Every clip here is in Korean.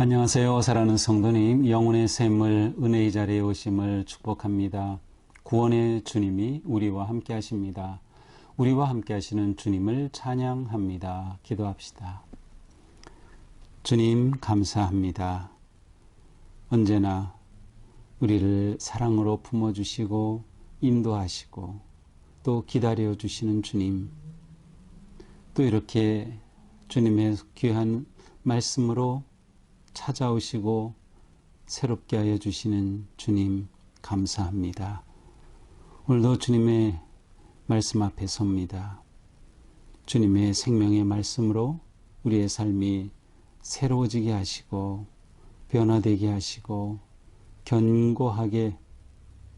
안녕하세요. 사랑하는 성도님, 영혼의 샘을 은혜의 자리에 오심을 축복합니다. 구원의 주님이 우리와 함께 하십니다. 우리와 함께 하시는 주님을 찬양합니다. 기도합시다. 주님 감사합니다. 언제나 우리를 사랑으로 품어주시고 인도하시고 또 기다려주시는 주님, 또 이렇게 주님의 귀한 말씀으로 찾아오시고 새롭게 하여 주시는 주님 감사합니다. 오늘도 주님의 말씀 앞에 섭니다. 주님의 생명의 말씀으로 우리의 삶이 새로워지게 하시고 변화되게 하시고 견고하게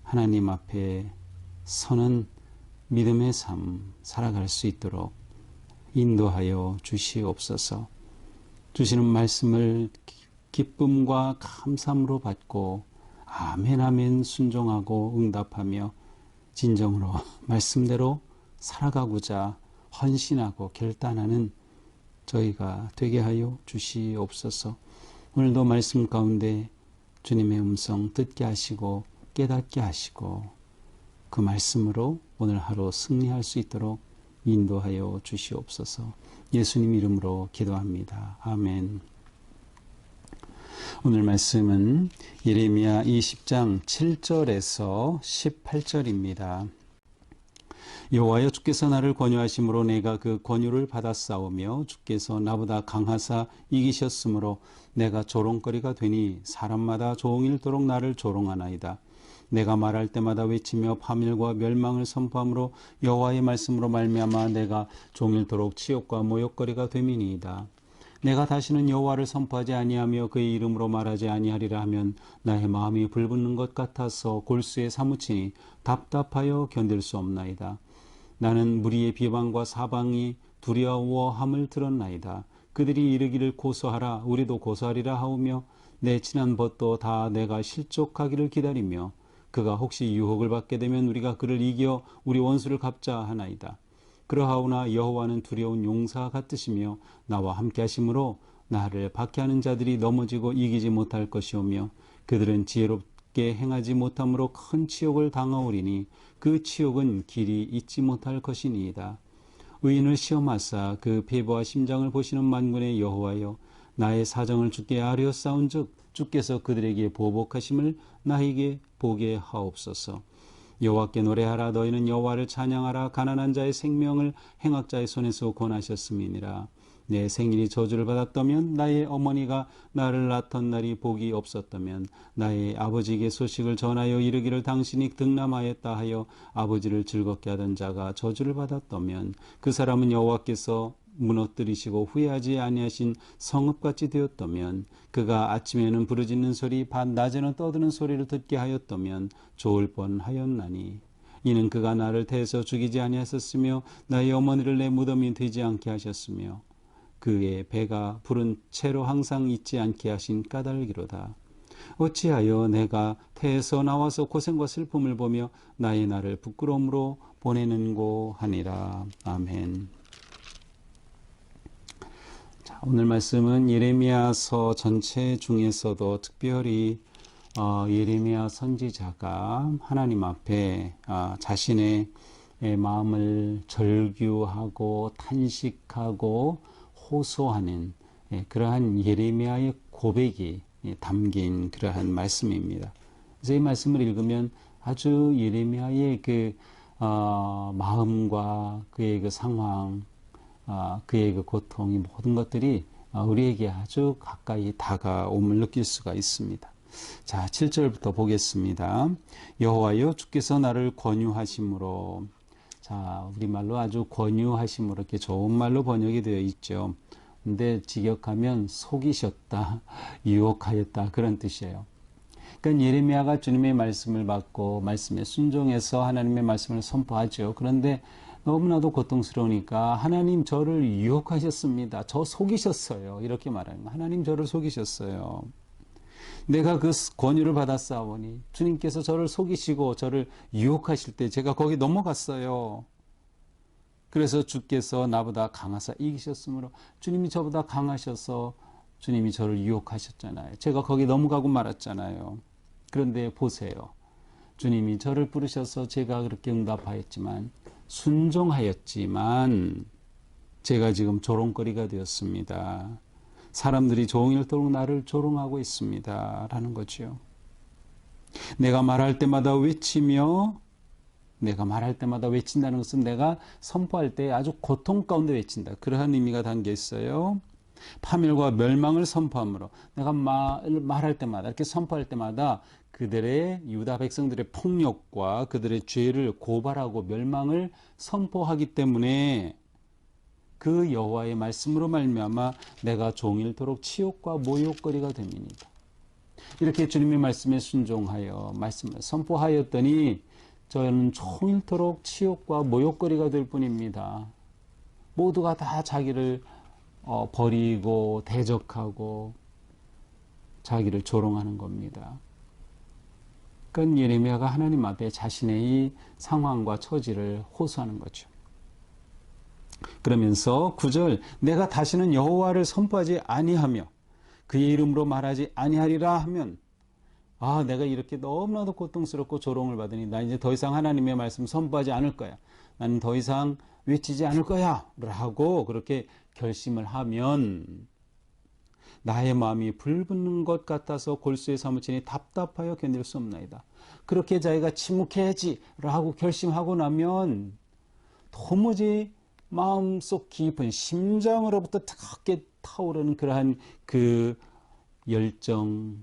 하나님 앞에 서는 믿음의 삶 살아갈 수 있도록 인도하여 주시옵소서. 주시는 말씀을 기쁨과 감사함으로 받고 아멘 아멘 순종하고 응답하며 진정으로 말씀대로 살아가고자 헌신하고 결단하는 저희가 되게 하여 주시옵소서. 오늘도 말씀 가운데 주님의 음성 듣게 하시고 깨닫게 하시고 그 말씀으로 오늘 하루 승리할 수 있도록 인도하여 주시옵소서. 예수님 이름으로 기도합니다. 아멘. 오늘 말씀은 예레미야 20장 7절에서 18절입니다. 여호와여, 주께서 나를 권유하심으로 내가 그 권유를 받았사오며 주께서 나보다 강하사 이기셨으므로 내가 조롱거리가 되니 사람마다 종일토록 나를 조롱하나이다. 내가 말할 때마다 외치며 파멸과 멸망을 선포함으로 여호와의 말씀으로 말미암아 내가 종일토록 치욕과 모욕거리가 됨이니이다. 내가 다시는 여호와를 선포하지 아니하며 그의 이름으로 말하지 아니하리라 하면 나의 마음이 불붙는 것 같아서 골수에 사무치니 답답하여 견딜 수 없나이다. 나는 무리의 비방과 사방이 두려워함을 들었나이다. 그들이 이르기를 고소하라, 우리도 고소하리라 하오며 내 친한 벗도 다 내가 실족하기를 기다리며 그가 혹시 유혹을 받게 되면 우리가 그를 이겨 우리 원수를 갚자 하나이다. 그러하오나 여호와는 두려운 용사 같으시며 나와 함께 하심으로 나를 박해하는 자들이 넘어지고 이기지 못할 것이오며 그들은 지혜롭게 행하지 못함으로 큰 치욕을 당하오리니 그 치욕은 길이 잊지 못할 것이니이다. 의인을 시험하사 그 배부와 심장을 보시는 만군의 여호와여, 나의 사정을 주께 아뢰었사온즉 주께서 그들에게 보복하심을 나에게 보게 하옵소서. 여호와께 노래하라, 너희는 여호와를 찬양하라. 가난한 자의 생명을 행악자의 손에서 권하셨음이니라. 내 생일이 저주를 받았다면, 나의 어머니가 나를 낳던 날이 복이 없었다면, 나의 아버지에게 소식을 전하여 이르기를 당신이 등남하였다 하여 아버지를 즐겁게 하던 자가 저주를 받았다면, 그 사람은 여호와께서 무너뜨리시고 후회하지 아니하신 성읍같이 되었다면, 그가 아침에는 부르짖는 소리 밤 낮에는 떠드는 소리를 듣게 하였다면 좋을 뻔하였나니, 이는 그가 나를 태에서 죽이지 아니하셨으며 나의 어머니를 내 무덤이 되지 않게 하셨으며 그의 배가 부른 채로 항상 잊지 않게 하신 까닭이로다. 어찌하여 내가 태에서 나와서 고생과 슬픔을 보며 나의 날을 부끄러움으로 보내는고 하니라. 아멘. 오늘 말씀은 예레미야서 전체 중에서도 특별히 예레미야 선지자가 하나님 앞에 자신의 마음을 절규하고 탄식하고 호소하는 그러한 예레미야의 고백이 담긴 그러한 말씀입니다. 그래서 이 말씀을 읽으면 아주 예레미야의 그 마음과 그의 그 상황, 그의 그 고통이 모든 것들이 우리에게 아주 가까이 다가옴을 느낄 수가 있습니다. 자, 7절부터 보겠습니다. 여호와여, 주께서 나를 권유하심으로. 자, 우리말로 아주 권유하심으로 이렇게 좋은 말로 번역이 되어 있죠. 근데 직역하면 속이셨다, 유혹하였다 그런 뜻이에요. 그러니까 예레미야가 주님의 말씀을 받고 말씀에 순종해서 하나님의 말씀을 선포하죠. 그런데 너무나도 고통스러우니까 하나님 저를 유혹하셨습니다. 저 속이셨어요. 이렇게 말하는 거예요. 하나님 저를 속이셨어요. 내가 그 권유를 받았사오니 주님께서 저를 속이시고 저를 유혹하실 때 제가 거기 넘어갔어요. 그래서 주께서 나보다 강하사 이기셨으므로 주님이 저보다 강하셔서 주님이 저를 유혹하셨잖아요. 제가 거기 넘어가고 말았잖아요. 그런데 보세요. 주님이 저를 부르셔서 제가 그렇게 응답하였지만, 순종하였지만 제가 지금 조롱거리가 되었습니다. 사람들이 종일토록 나를 조롱하고 있습니다. 라는 거죠. 내가 말할 때마다 외치며, 내가 말할 때마다 외친다는 것은 내가 선포할 때 아주 고통 가운데 외친다. 그러한 의미가 담겨 있어요. 파멸과 멸망을 선포함으로 내가 말할 때마다, 이렇게 선포할 때마다 그들의 유다 백성들의 폭력과 그들의 죄를 고발하고 멸망을 선포하기 때문에 그 여호와의 말씀으로 말미암아 내가 종일토록 치욕과 모욕거리가 됩니다. 이렇게 주님의 말씀에 순종하여 말씀을 선포하였더니 저는 종일토록 치욕과 모욕거리가 될 뿐입니다. 모두가 다 자기를 버리고 대적하고 자기를 조롱하는 겁니다. 그건 예레미야가 하나님 앞에 자신의 이 상황과 처지를 호소하는 거죠. 그러면서 9절, 내가 다시는 여호와를 선포하지 아니하며 그의 이름으로 말하지 아니하리라 하면, 내가 이렇게 너무나도 고통스럽고 조롱을 받으니 나 이제 더 이상 하나님의 말씀 선포하지 않을 거야. 나는 더 이상 외치지 않을 거야. 라고 그렇게 결심을 하면 나의 마음이 불붙는 것 같아서 골수에 사무치니 답답하여 견딜 수 없나이다. 그렇게 자기가 침묵해야지 라고 결심하고 나면 도무지 마음속 깊은 심장으로부터 뜨겁게 타오르는 그러한 그 열정,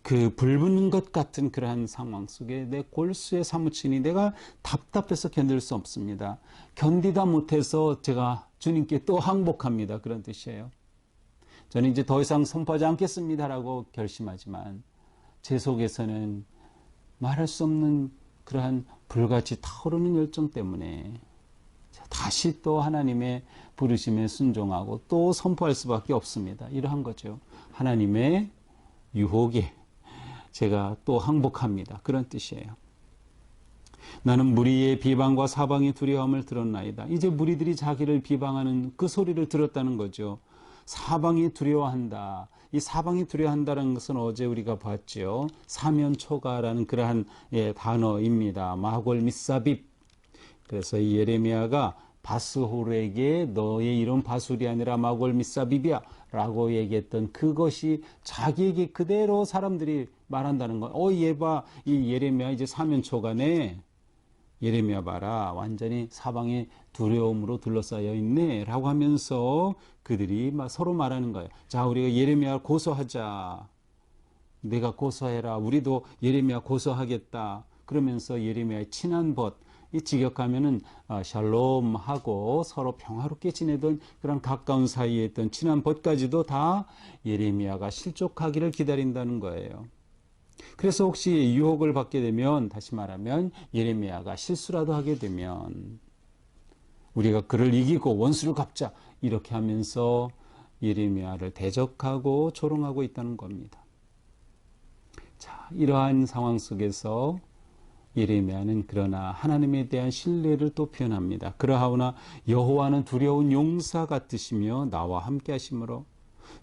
그 불붙는 것 같은 그러한 상황 속에 내 골수에 사무치니 내가 답답해서 견딜 수 없습니다. 견디다 못해서 제가 주님께 또 항복합니다. 그런 뜻이에요. 저는 이제 더 이상 선포하지 않겠습니다라고 결심하지만 제 속에서는 말할 수 없는 그러한 불같이 타오르는 열정 때문에 다시 또 하나님의 부르심에 순종하고 또 선포할 수밖에 없습니다. 이러한 거죠. 하나님의 유혹에 제가 또 항복합니다. 그런 뜻이에요. 나는 무리의 비방과 사방의 두려움을 들었나이다. 이제 무리들이 자기를 비방하는 그 소리를 들었다는 거죠. 사방이 두려워한다. 이 사방이 두려워한다는 것은 어제 우리가 봤죠. 사면초가라는 그러한 단어입니다. 마골 미사빕. 그래서 이 예레미야가 바스홀에게 너의 이름 바술이 아니라 마골 미사빕이야 라고 얘기했던 그것이 자기에게 그대로 사람들이 말한다는 거. 얘 봐, 이 예레미야 이제 사면초가네. 예레미야 봐라, 완전히 사방에 두려움으로 둘러싸여 있네 라고 하면서 그들이 막 서로 말하는 거예요. 자, 우리가 예레미야 고소하자. 내가 고소해라. 우리도 예레미야 고소하겠다. 그러면서 예레미야의 친한 벗, 이 직역하면은 샬롬하고 서로 평화롭게 지내던 그런 가까운 사이에 있던 친한 벗까지도 다 예레미야가 실족하기를 기다린다는 거예요. 그래서 혹시 유혹을 받게 되면, 다시 말하면 예레미야가 실수라도 하게 되면 우리가 그를 이기고 원수를 갚자 이렇게 하면서 예레미야를 대적하고 조롱하고 있다는 겁니다. 자, 이러한 상황 속에서 예레미야는 그러나 하나님에 대한 신뢰를 또 표현합니다. 그러하오나 여호와는 두려운 용사 같으시며 나와 함께 하심으로,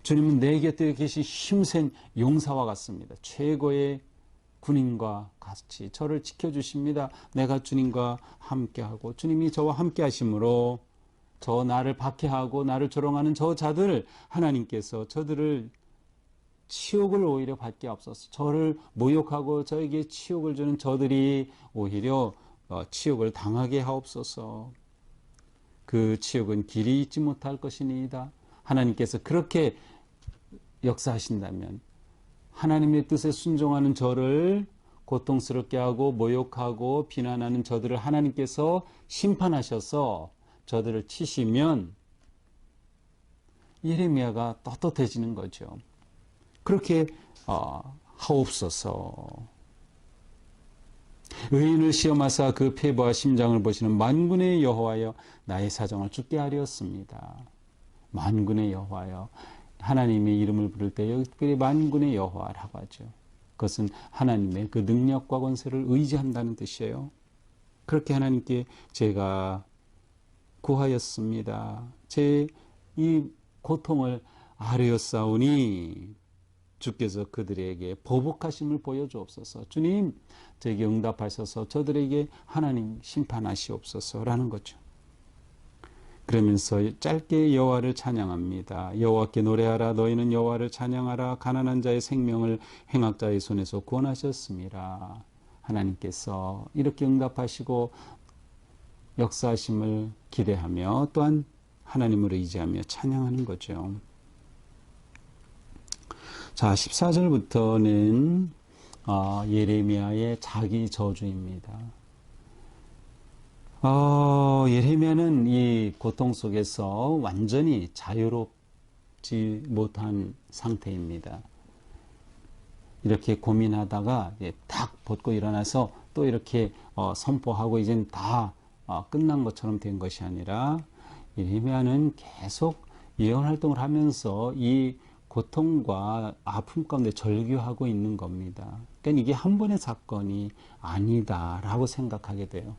주님은 내 곁에 계신 힘센 용사와 같습니다. 최고의 군인과 같이 저를 지켜주십니다. 내가 주님과 함께하고 주님이 저와 함께 하심으로 저 나를 박해하고 나를 조롱하는 저 자들, 하나님께서 저들을 치욕을 오히려 받게 없어서 저를 모욕하고 저에게 치욕을 주는 저들이 오히려 치욕을 당하게 하옵소서. 그 치욕은 길이 잊지 못할 것이니이다. 하나님께서 그렇게 역사하신다면 하나님의 뜻에 순종하는 저를 고통스럽게 하고 모욕하고 비난하는 저들을 하나님께서 심판하셔서 저들을 치시면 예레미야가 떳떳해지는 거죠. 그렇게 하옵소서. 의인을 시험하사 그 폐부와 심장을 보시는 만군의 여호와여, 나의 사정을 죽게 하렸습니다. 만군의 여호와여, 하나님의 이름을 부를 때 여기 만군의 여호와라고 하죠. 그것은 하나님의 그 능력과 권세를 의지한다는 뜻이에요. 그렇게 하나님께 제가 구하였습니다. 제 이 고통을 아뢰었사오니 주께서 그들에게 보복하심을 보여주옵소서. 주님, 저에게 응답하셔서 저들에게 하나님 심판하시옵소서라는 거죠. 그러면서 짧게 여호와를 찬양합니다. 여호와께 노래하라. 너희는 여호와를 찬양하라. 가난한 자의 생명을 행악자의 손에서 구원하셨습니다. 하나님께서 이렇게 응답하시고 역사하심을 기대하며 또한 하나님을 의지하며 찬양하는 거죠. 자, 14절부터는 예레미야의 자기 저주입니다. 예레미야는 이 고통 속에서 완전히 자유롭지 못한 상태입니다. 이렇게 고민하다가 딱 벗고 일어나서 또 이렇게 선포하고 이젠 다 끝난 것처럼 된 것이 아니라 예레미야는 계속 예언 활동을 하면서 이 고통과 아픔 가운데 절규하고 있는 겁니다. 그러니까 이게 한 번의 사건이 아니다라고 생각하게 돼요.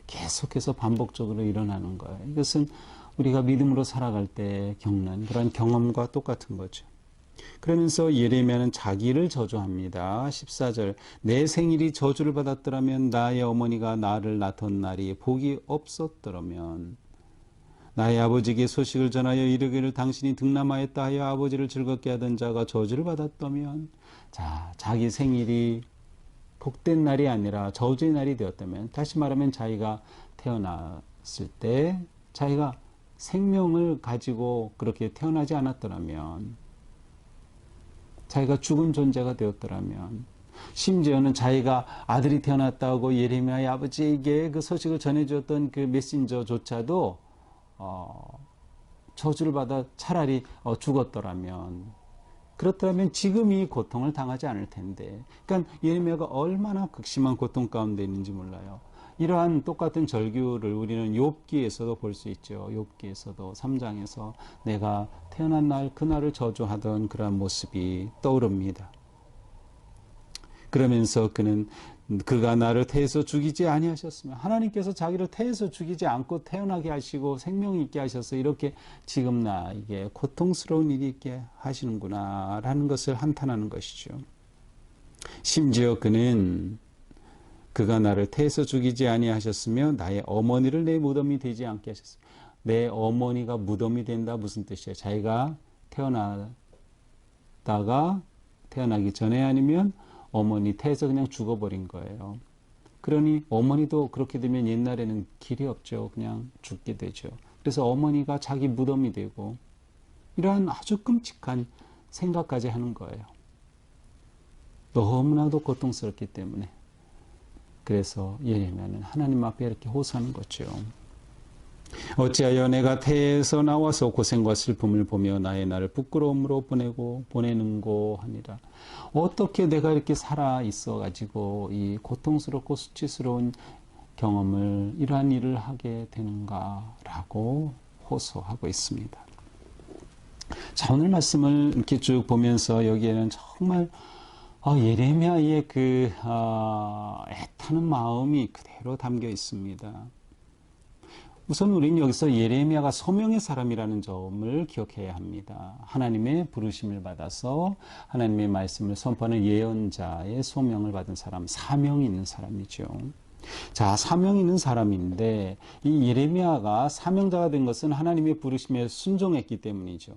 계속해서 반복적으로 일어나는 거예요. 이것은 우리가 믿음으로 살아갈 때 겪는 그런 경험과 똑같은 거죠. 그러면서 예레미야는 자기를 저주합니다. 14절, 내 생일이 저주를 받았더라면 나의 어머니가 나를 낳던 날이 복이 없었더라면 나의 아버지에게 소식을 전하여 이르기를 당신이 등남하였다 하여 아버지를 즐겁게 하던 자가 저주를 받았다면, 자, 자기 생일이 복된 날이 아니라 저주의 날이 되었다면, 다시 말하면 자기가 태어났을 때 자기가 생명을 가지고 그렇게 태어나지 않았더라면, 자기가 죽은 존재가 되었더라면, 심지어는 자기가 아들이 태어났다고 예레미야의 아버지에게 그 소식을 전해주었던 그 메신저조차도 저주를 받아 차라리 죽었더라면, 그렇다면 지금 이 고통을 당하지 않을 텐데. 그러니까 예레미야가 얼마나 극심한 고통 가운데 있는지 몰라요. 이러한 똑같은 절규를 우리는 욥기에서도 볼 수 있죠. 욥기에서도 3장에서 내가 태어난 날 그날을 저주하던 그러한 모습이 떠오릅니다. 그러면서 그가 나를 태에서 죽이지 아니하셨으면, 하나님께서 자기를 태에서 죽이지 않고 태어나게 하시고 생명이 있게 하셔서 이렇게 지금 나에게 고통스러운 일이 있게 하시는구나 라는 것을 한탄하는 것이죠. 심지어 그가 나를 태에서 죽이지 아니하셨으며 나의 어머니를 내 무덤이 되지 않게 하셨으며, 내 어머니가 무덤이 된다 무슨 뜻이에요? 자기가 태어나기 전에 아니면 어머니 태에서 그냥 죽어버린 거예요. 그러니 어머니도 그렇게 되면 옛날에는 길이 없죠. 그냥 죽게 되죠. 그래서 어머니가 자기 무덤이 되고 이러한 아주 끔찍한 생각까지 하는 거예요. 너무나도 고통스럽기 때문에. 그래서 예레미야는 하나님 앞에 이렇게 호소하는 거죠. 어찌하여 내가 태에서 나와서 고생과 슬픔을 보며 나의 날을 부끄러움으로 보내는고 하니라. 어떻게 내가 이렇게 살아 있어 가지고 이 고통스럽고 수치스러운 경험을, 이러한 일을 하게 되는가라고 호소하고 있습니다. 자, 오늘 말씀을 이렇게 쭉 보면서 여기에는 정말 예레미야의 애타는 마음이 그대로 담겨 있습니다. 우선 우리는 여기서 예레미야가 소명의 사람이라는 점을 기억해야 합니다. 하나님의 부르심을 받아서 하나님의 말씀을 선포하는 예언자의 소명을 받은 사람, 사명이 있는 사람이죠. 자, 사명이 있는 사람인데 이 예레미야가 사명자가 된 것은 하나님의 부르심에 순종했기 때문이죠.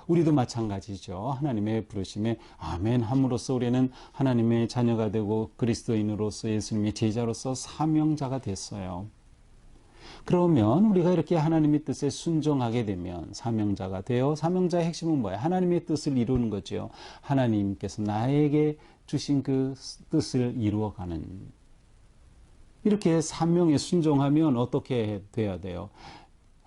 우리도 마찬가지죠. 하나님의 부르심에 아멘 함으로써 우리는 하나님의 자녀가 되고 그리스도인으로서 예수님의 제자로서 사명자가 됐어요. 그러면 우리가 이렇게 하나님의 뜻에 순종하게 되면 사명자가 되어, 사명자의 핵심은 뭐예요? 하나님의 뜻을 이루는 거죠. 하나님께서 나에게 주신 그 뜻을 이루어가는, 이렇게 사명에 순종하면 어떻게 돼야 돼요?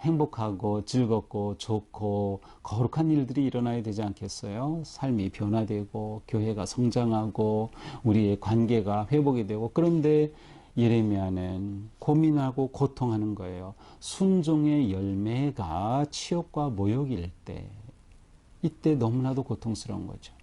행복하고 즐겁고 좋고 거룩한 일들이 일어나야 되지 않겠어요? 삶이 변화되고 교회가 성장하고 우리의 관계가 회복이 되고. 그런데 예레미야는 고민하고 고통하는 거예요. 순종의 열매가 치욕과 모욕일 때, 이때 너무나도 고통스러운 거죠.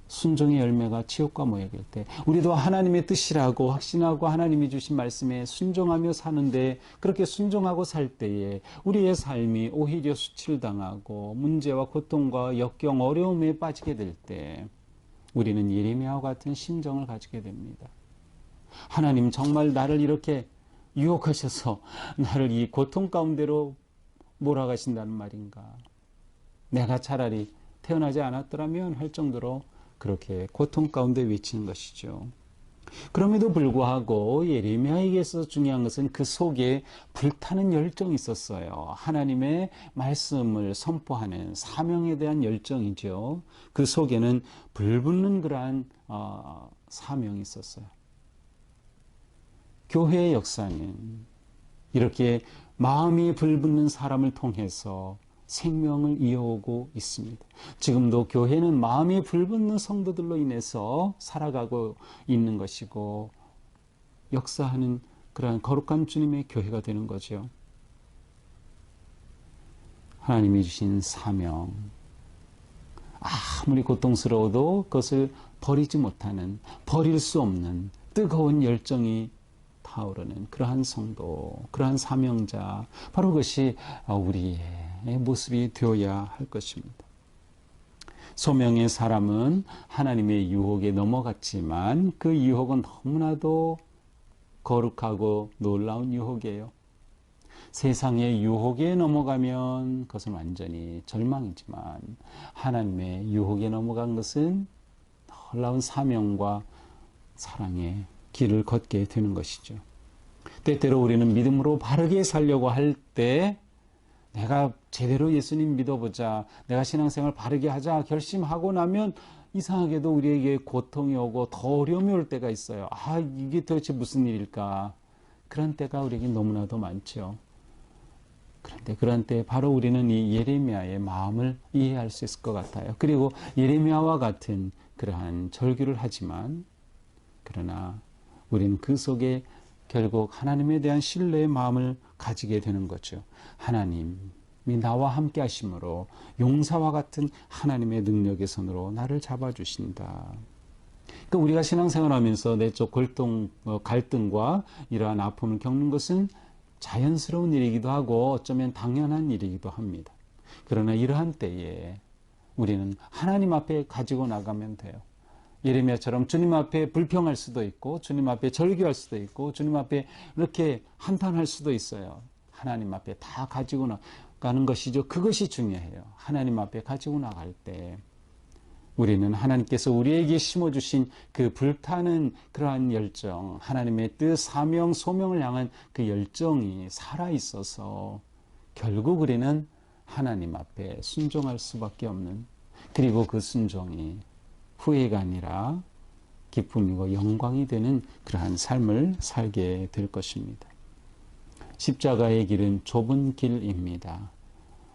순종의 열매가 지옥과 모욕일 때, 우리도 하나님의 뜻이라고 확신하고 하나님이 주신 말씀에 순종하며 사는데, 그렇게 순종하고 살 때에 우리의 삶이 오히려 수치당하고 문제와 고통과 역경, 어려움에 빠지게 될 때, 우리는 예레미야와 같은 심정을 가지게 됩니다. 하나님, 정말 나를 이렇게 유혹하셔서 나를 이 고통 가운데로 몰아가신다는 말인가? 내가 차라리 태어나지 않았더라면 할 정도로 그렇게 고통 가운데 외치는 것이죠. 그럼에도 불구하고 예레미야에게 있어서 중요한 것은 그 속에 불타는 열정이 있었어요. 하나님의 말씀을 선포하는 사명에 대한 열정이죠. 그 속에는 불붙는 그러한 사명이 있었어요. 교회의 역사는 이렇게 마음이 불붙는 사람을 통해서 생명을 이어오고 있습니다. 지금도 교회는 마음이 불붙는 성도들로 인해서 살아가고 있는 것이고 역사하는 그러한 거룩한 주님의 교회가 되는 거죠. 하나님이 주신 사명, 아무리 고통스러워도 그것을 버리지 못하는, 버릴 수 없는 뜨거운 열정이 타오르는 그러한 성도, 그러한 사명자, 바로 그것이 우리의 모습이 되어야 할 것입니다. 소명의 사람은 하나님의 유혹에 넘어갔지만 그 유혹은 너무나도 거룩하고 놀라운 유혹이에요. 세상의 유혹에 넘어가면 그것은 완전히 절망이지만 하나님의 유혹에 넘어간 것은 놀라운 사명과 사랑의 길을 걷게 되는 것이죠. 때때로 우리는 믿음으로 바르게 살려고 할 때 내가 제대로 예수님 믿어보자, 내가 신앙생활 바르게 하자 결심하고 나면 이상하게도 우리에게 고통이 오고 더 어려움이 올 때가 있어요. 이게 도대체 무슨 일일까? 그런 때가 우리에게 너무나도 많죠. 그런데 그런 때 바로 우리는 이 예레미야의 마음을 이해할 수 있을 것 같아요. 그리고 예레미야와 같은 그러한 절규를 하지만 그러나 우리는 그 속에 결국 하나님에 대한 신뢰의 마음을 가지게 되는 거죠. 하나님이 나와 함께 하심으로 용사와 같은 하나님의 능력의 손으로 나를 잡아주신다. 그러니까 우리가 신앙생활하면서 내적 갈등과 이러한 아픔을 겪는 것은 자연스러운 일이기도 하고 어쩌면 당연한 일이기도 합니다. 그러나 이러한 때에 우리는 하나님 앞에 가지고 나가면 돼요. 예레미야처럼 주님 앞에 불평할 수도 있고 주님 앞에 절규할 수도 있고 주님 앞에 이렇게 한탄할 수도 있어요. 하나님 앞에 다 가지고 나가는 것이죠. 그것이 중요해요. 하나님 앞에 가지고 나갈 때 우리는 하나님께서 우리에게 심어주신 그 불타는 그러한 열정, 하나님의 뜻, 사명, 소명을 향한 그 열정이 살아있어서 결국 우리는 하나님 앞에 순종할 수밖에 없는, 그리고 그 순종이 후회가 아니라 기쁨이고 영광이 되는 그러한 삶을 살게 될 것입니다. 십자가의 길은 좁은 길입니다.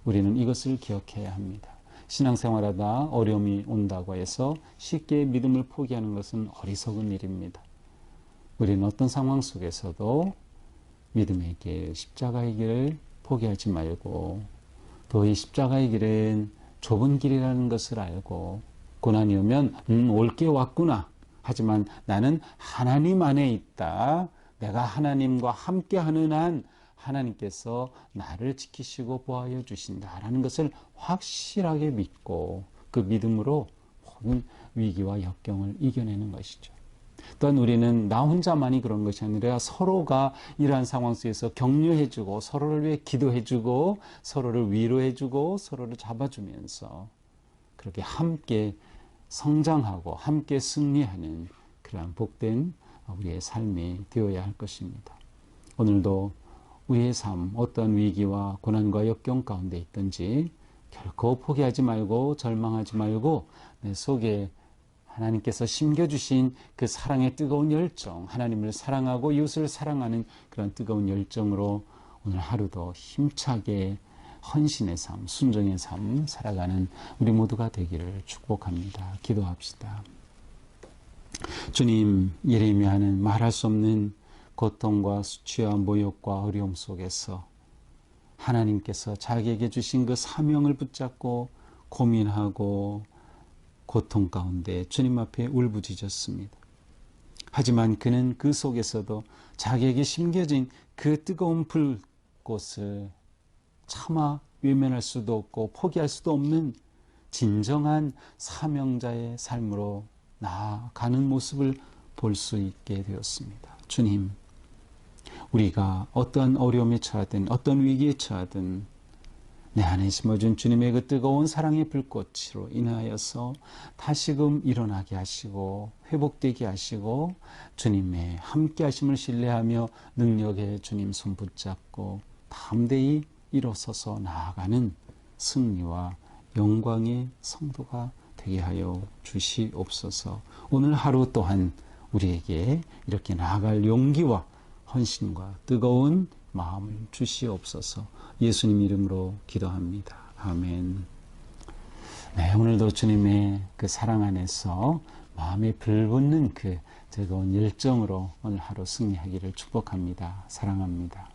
우리는 이것을 기억해야 합니다. 신앙생활하다 어려움이 온다고 해서 쉽게 믿음을 포기하는 것은 어리석은 일입니다. 우리는 어떤 상황 속에서도 믿음의 길, 십자가의 길을 포기하지 말고 또 이 십자가의 길은 좁은 길이라는 것을 알고 고난이 오면 올 게 왔구나. 하지만 나는 하나님 안에 있다. 내가 하나님과 함께하는 한 하나님께서 나를 지키시고 보호하여 주신다라는 것을 확실하게 믿고 그 믿음으로 모든 위기와 역경을 이겨내는 것이죠. 또한 우리는 나 혼자만이 그런 것이 아니라 서로가 이러한 상황 속에서 격려해주고 서로를 위해 기도해주고 서로를 위로해주고 서로를 잡아주면서 그렇게 함께 성장하고 함께 승리하는 그러한 복된 우리의 삶이 되어야 할 것입니다. 오늘도 우리의 삶, 어떤 위기와 고난과 역경 가운데 있든지 결코 포기하지 말고 절망하지 말고 내 속에 하나님께서 심겨주신 그 사랑의 뜨거운 열정, 하나님을 사랑하고 이웃을 사랑하는 그런 뜨거운 열정으로 오늘 하루도 힘차게 헌신의 삶, 순종의 삶 살아가는 우리 모두가 되기를 축복합니다. 기도합시다. 주님, 예레미야는 말할 수 없는 고통과 수치와 모욕과 어려움 속에서 하나님께서 자기에게 주신 그 사명을 붙잡고 고민하고 고통 가운데 주님 앞에 울부짖었습니다. 하지만 그는 그 속에서도 자기에게 심겨진 그 뜨거운 불꽃을 차마 외면할 수도 없고 포기할 수도 없는 진정한 사명자의 삶으로 나아가는 모습을 볼 수 있게 되었습니다. 주님, 우리가 어떤 어려움에 처하든 어떤 위기에 처하든 내 안에 심어준 주님의 그 뜨거운 사랑의 불꽃으로 인하여서 다시금 일어나게 하시고 회복되게 하시고 주님의 함께 하심을 신뢰하며 능력의 주님 손 붙잡고 담대히 일어서서 나아가는 승리와 영광의 성도가 되게 하여 주시옵소서. 오늘 하루 또한 우리에게 이렇게 나아갈 용기와 헌신과 뜨거운 마음을 주시옵소서. 예수님 이름으로 기도합니다. 아멘. 네, 오늘도 주님의 그 사랑 안에서 마음에 불붙는 그 즐거운 열정으로 오늘 하루 승리하기를 축복합니다. 사랑합니다.